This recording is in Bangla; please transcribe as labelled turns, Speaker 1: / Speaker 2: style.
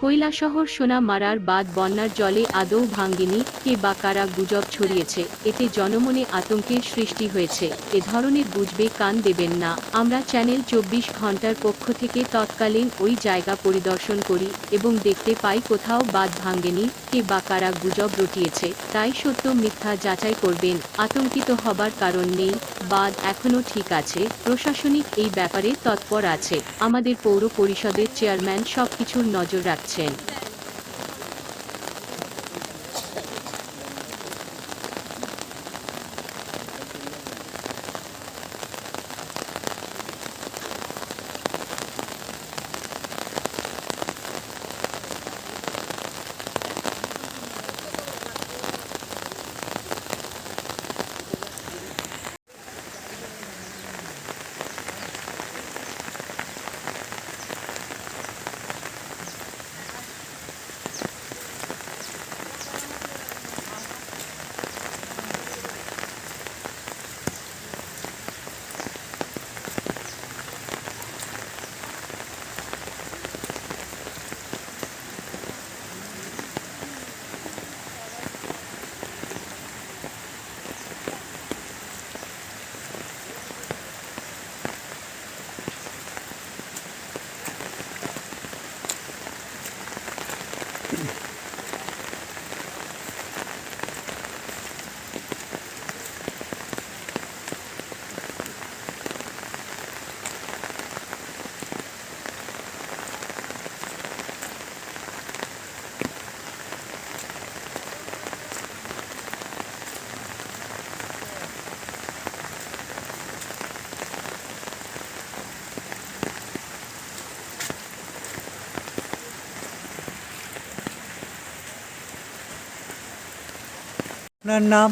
Speaker 1: কৈলাসহর সোনা মারার বাদ বন্যার জলে আদৌ ভাঙ্গেনি, কে বা কারা গুজব ছড়িয়েছে, এতে জনমনে আতঙ্কের সৃষ্টি হয়েছে। এ ধরনের গুজবে কান দেবেন না। আমরা চ্যানেল ২৪ ঘন্টার পক্ষ থেকে তৎকালীন ওই জায়গা পরিদর্শন করি এবং দেখতে পাই কোথাও বাঁধ ভাঙ্গেনি, কে বা কারা গুজব রটিয়েছে, তাই সত্য মিথ্যা যাচাই করবেন। আতঙ্কিত হবার কারণ নেই, বাঁধ এখনও ঠিক আছে, প্রশাসনিক এই ব্যাপারে তৎপর আছে, আমাদের পৌর পরিষদের চেয়ারম্যান সবকিছুর নজর রাখছেন।
Speaker 2: আপনার নাম?